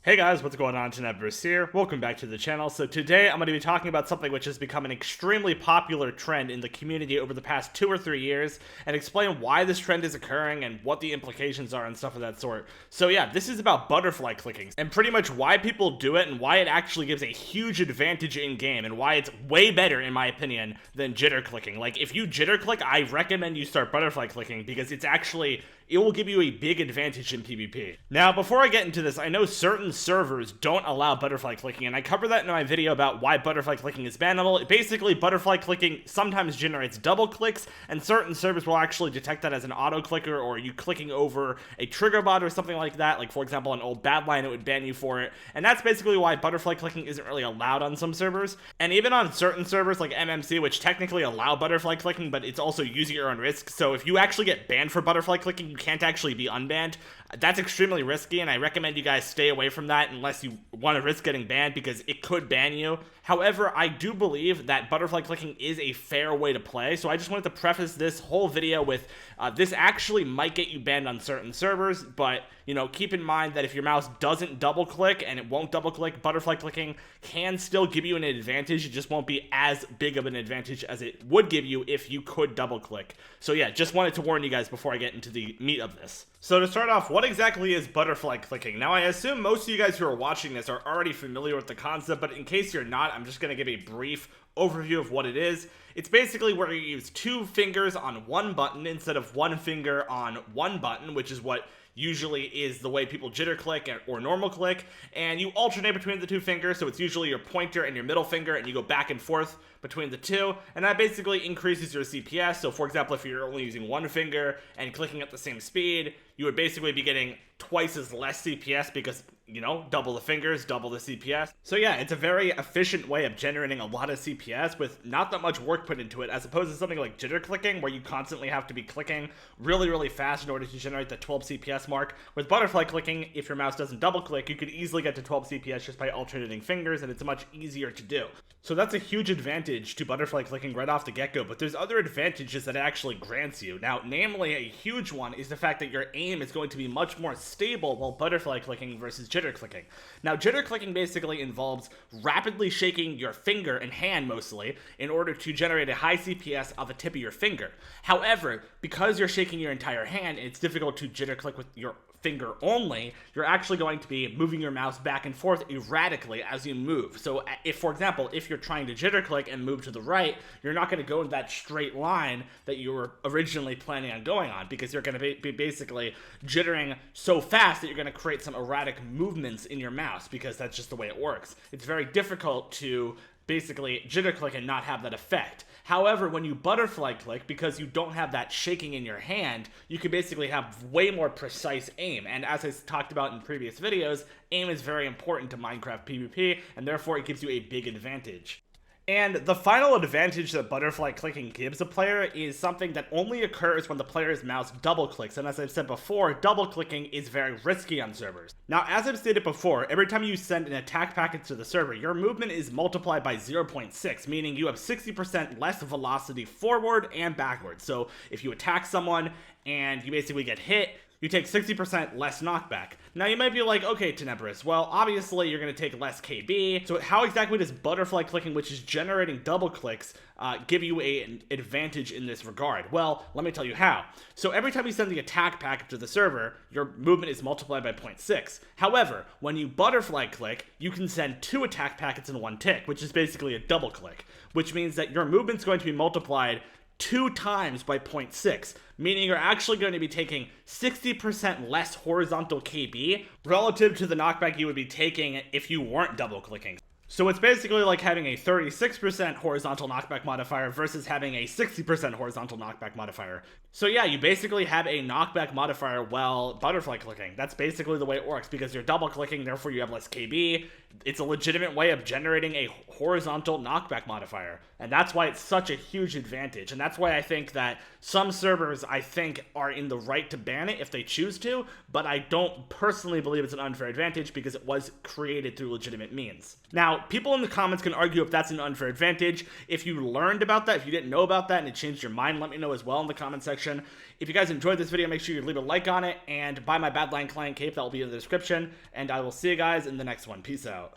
Hey guys, what's going on? Bruce here. Welcome back to the channel. So today I'm going to be talking about something which has become an extremely popular trend in the community over the past 2 or 3 years and explain why this trend is occurring and what the implications are and stuff of that sort. So yeah, this is about butterfly clicking and pretty much why people do it and why it actually gives a huge advantage in game and why it's way better in my opinion than jitter clicking. Like if you jitter click, I recommend you start butterfly clicking because it will give you a big advantage in PvP. Now, before I get into this, I know certain servers don't allow butterfly clicking, and I cover that in my video about why butterfly clicking is bannable. Basically, butterfly clicking sometimes generates double clicks, and certain servers will actually detect that as an auto clicker, or you clicking over a trigger bot or something like that. Like, for example, an old Badline, it would ban you for it, and that's basically why butterfly clicking isn't really allowed on some servers. And even on certain servers like MMC, which technically allow butterfly clicking, but it's also using your own risk, so if you actually get banned for butterfly clicking, you can't actually be unbanned. That's extremely risky, and I recommend you guys stay away from that unless you want to risk getting banned because it could ban you. However, I do believe that butterfly clicking is a fair way to play, so I just wanted to preface this whole video with this actually might get you banned on certain servers, but you know, keep in mind that if your mouse doesn't double click, and it won't double click, butterfly clicking can still give you an advantage. It just won't be as big of an advantage as it would give you if you could double click. So yeah, just wanted to warn you guys before I get into the meat of this. So to start off, what exactly is butterfly clicking? Now I assume most of you guys who are watching this are already familiar with the concept, but in case you're not, I'm just going to give a brief overview of what it is. It's basically where you use two fingers on one button instead of one finger on one button, which is what usually is the way people jitter click or normal click, and you alternate between the two fingers, so it's usually your pointer and your middle finger, and you go back and forth between the two, and that basically increases your CPS. So for example, if you're only using one finger and clicking at the same speed, you would basically be getting twice as less CPS because, you know, double the fingers, double the CPS. So yeah, it's a very efficient way of generating a lot of CPS with not that much work put into it, as opposed to something like jitter clicking where you constantly have to be clicking really fast in order to generate the 12 CPS mark. With butterfly clicking, if your mouse doesn't double click, you could easily get to 12 CPS just by alternating fingers, and it's much easier to do. So that's a huge advantage to butterfly clicking right off the get-go, but there's other advantages that it actually grants you. Now, namely, a huge one is the fact that your aim is going to be much more stable while butterfly clicking versus jitter clicking. Now, jitter clicking basically involves rapidly shaking your finger and hand mostly in order to generate a high CPS of the tip of your finger. However, because you're shaking your entire hand, it's difficult to jitter click with your finger only, you're actually going to be moving your mouse back and forth erratically as you move. So if, for example, if you're trying to jitter click and move to the right, you're not going to go in that straight line that you were originally planning on going on, because you're going to be basically jittering so fast that you're going to create some erratic movements in your mouse, because that's just the way it works. It's very difficult to basically jitter click and not have that effect. However, when you butterfly click, because you don't have that shaking in your hand, you can basically have way more precise aim. And as I talked about in previous videos, aim is very important to Minecraft PvP, and therefore it gives you a big advantage. And the final advantage that butterfly clicking gives a player is something that only occurs when the player's mouse double clicks, and as I've said before, double clicking is very risky on servers. Now, as I've stated before, every time you send an attack packet to the server, your movement is multiplied by 0.6, meaning you have 60% less velocity forward and backward. So if you attack someone and you basically get hit, you take 60% less knockback. Now you might be like, okay, Tenebris, well, obviously you're going to take less KB, so how exactly does butterfly clicking, which is generating double clicks, give you an advantage in this regard? Well, let me tell you how. So every time you send the attack packet to the server, your movement is multiplied by 0.6. However, when you butterfly click, you can send 2 attack packets in one tick, which is basically a double click, which means that your movement's going to be multiplied 2 times by 0.6, meaning you're actually going to be taking 60% less horizontal KB relative to the knockback you would be taking if you weren't double clicking. So it's basically like having a 36% horizontal knockback modifier versus having a 60% horizontal knockback modifier. So yeah, you basically have a knockback modifier while butterfly clicking. That's basically the way it works, because you're double clicking, therefore you have less KB. It's a legitimate way of generating a horizontal knockback modifier, and that's why it's such a huge advantage. And that's why I think that some servers, I think, are in the right to ban it if they choose to, but I don't personally believe it's an unfair advantage because it was created through legitimate means. Now, people in the comments can argue if that's an unfair advantage. If you learned about that, if you didn't know about that and it changed your mind, let me know as well in the comment section. description. If you guys enjoyed this video, make sure you leave a like on it and buy my Badlion Client Cape. That will be in the description. And I will see you guys in the next one. Peace out.